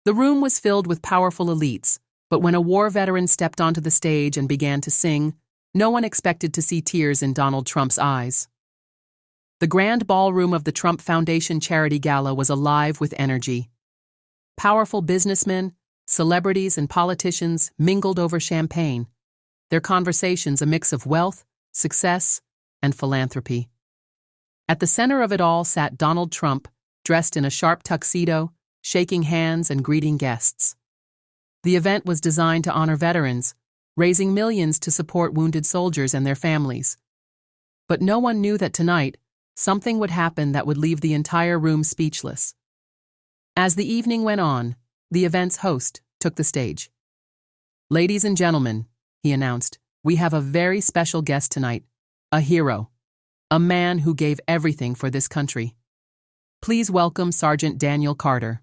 The room was filled with powerful elites, but when a war veteran stepped onto the stage and began to sing, no one expected to see tears in Donald Trump's eyes. The grand ballroom of the Trump Foundation Charity Gala was alive with energy. Powerful businessmen, celebrities, and politicians mingled over champagne, their conversations a mix of wealth, success, and philanthropy. At the center of it all sat Donald Trump, dressed in a sharp tuxedo, shaking hands and greeting guests. The event was designed to honor veterans, raising millions to support wounded soldiers and their families. But no one knew that tonight, something would happen that would leave the entire room speechless. As the evening went on, the event's host took the stage. "Ladies and gentlemen," he announced, "we have a very special guest tonight, a hero, a man who gave everything for this country. Please welcome Sergeant Daniel Carter."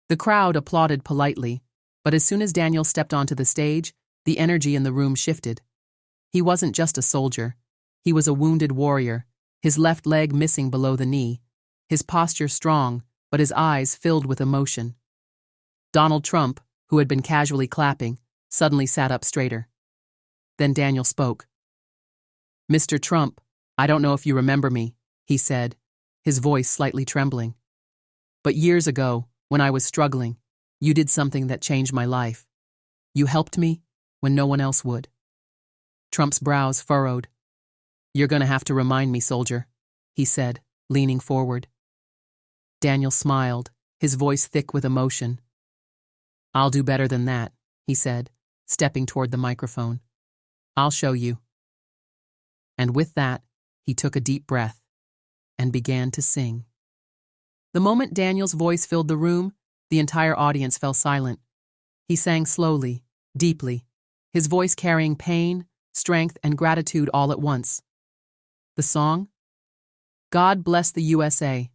The crowd applauded politely, but as soon as Daniel stepped onto the stage, the energy in the room shifted. He wasn't just a soldier. He was a wounded warrior, his left leg missing below the knee, his posture strong, but his eyes filled with emotion. Donald Trump, who had been casually clapping, suddenly sat up straighter. Then Daniel spoke. "Mr. Trump, I don't know if you remember me," he said, his voice slightly trembling. "But years ago, when I was struggling, you did something that changed my life. You helped me when no one else would." Trump's brows furrowed. "You're going to have to remind me, soldier," he said, leaning forward. Daniel smiled, his voice thick with emotion. "I'll do better than that," he said, stepping toward the microphone. "I'll show you." And with that, he took a deep breath and began to sing. The moment Daniel's voice filled the room, the entire audience fell silent. He sang slowly, deeply, his voice carrying pain, strength, and gratitude all at once. The song? "God Bless the USA."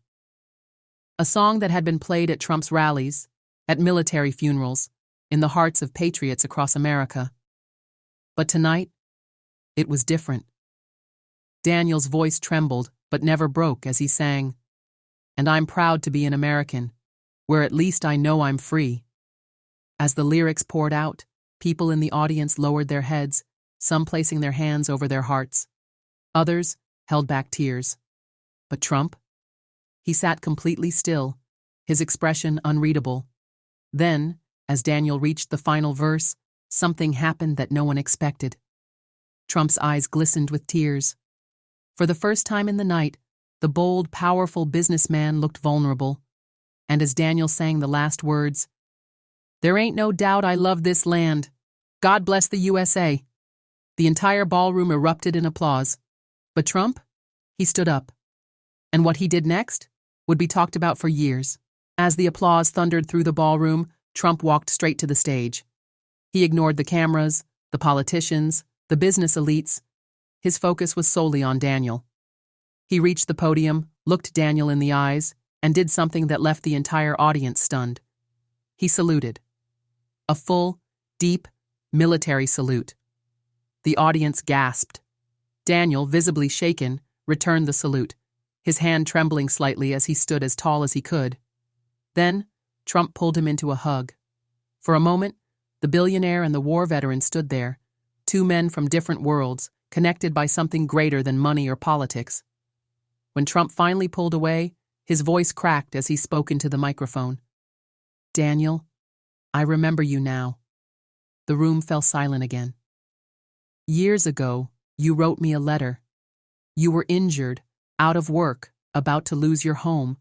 A song that had been played at Trump's rallies, at military funerals, in the hearts of patriots across America. But tonight, it was different. Daniel's voice trembled, but never broke as he sang, "And I'm proud to be an American, where at least I know I'm free." As the lyrics poured out, people in the audience lowered their heads, some placing their hands over their hearts. Others held back tears. But Trump? He sat completely still, his expression unreadable. Then, as Daniel reached the final verse, something happened that no one expected. Trump's eyes glistened with tears. For the first time in the night, the bold, powerful businessman looked vulnerable. And as Daniel sang the last words, "There ain't no doubt I love this land. God bless the USA," the entire ballroom erupted in applause. But Trump? He stood up. And what he did next would be talked about for years. As the applause thundered through the ballroom, Trump walked straight to the stage. He ignored the cameras, the politicians, the business elites. His focus was solely on Daniel. He reached the podium, looked Daniel in the eyes, and did something that left the entire audience stunned. He saluted. A full, deep, military salute. The audience gasped. Daniel, visibly shaken, returned the salute, his hand trembling slightly as he stood as tall as he could. Then, Trump pulled him into a hug. For a moment, the billionaire and the war veteran stood there, two men from different worlds, connected by something greater than money or politics. When Trump finally pulled away, his voice cracked as he spoke into the microphone. "Daniel, I remember you now." The room fell silent again. "Years ago, you wrote me a letter. You were injured, out of work, about to lose your home.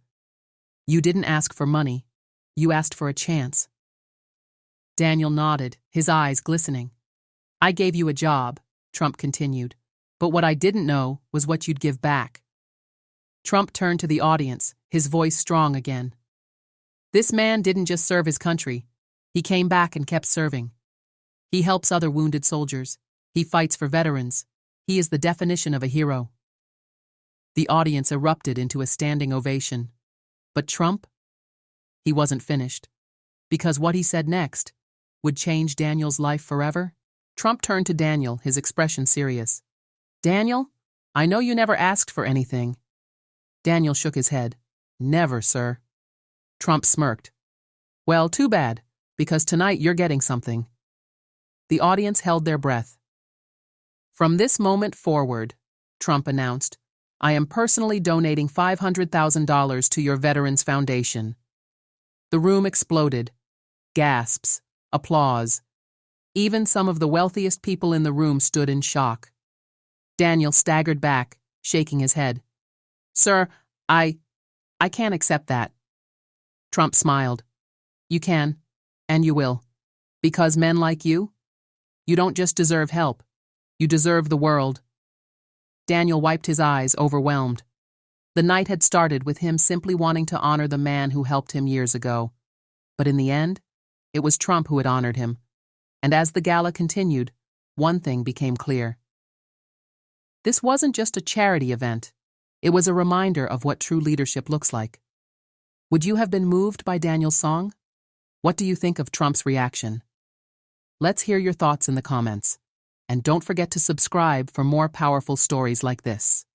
You didn't ask for money. You asked for a chance." Daniel nodded, his eyes glistening. "I gave you a job," Trump continued, "but what I didn't know was what you'd give back." Trump turned to the audience, his voice strong again. "This man didn't just serve his country. He came back and kept serving. He helps other wounded soldiers. He fights for veterans. He is the definition of a hero." The audience erupted into a standing ovation. But Trump? He wasn't finished. Because what he said next would change Daniel's life forever. Trump turned to Daniel, his expression serious. "Daniel, I know you never asked for anything." Daniel shook his head. "Never, sir." Trump smirked. Well, too bad, because tonight you're getting something. The audience held their breath. From this moment forward, Trump announced, I am personally donating $500,000 to your Veterans Foundation. The room exploded. Gasps, applause. Even some of the wealthiest people in the room stood in shock. Daniel staggered back, shaking his head. Sir, I can't accept that. Trump smiled. You can, and you will. Because men like you don't just deserve help. You deserve the world. Daniel wiped his eyes, overwhelmed. The night had started with him simply wanting to honor the man who helped him years ago. But in the end, it was Trump who had honored him. And as the gala continued, one thing became clear. This wasn't just a charity event. It was a reminder of what true leadership looks like. Would you have been moved by Daniel's song? What do you think of Trump's reaction? Let's hear your thoughts in the comments. And don't forget to subscribe for more powerful stories like this.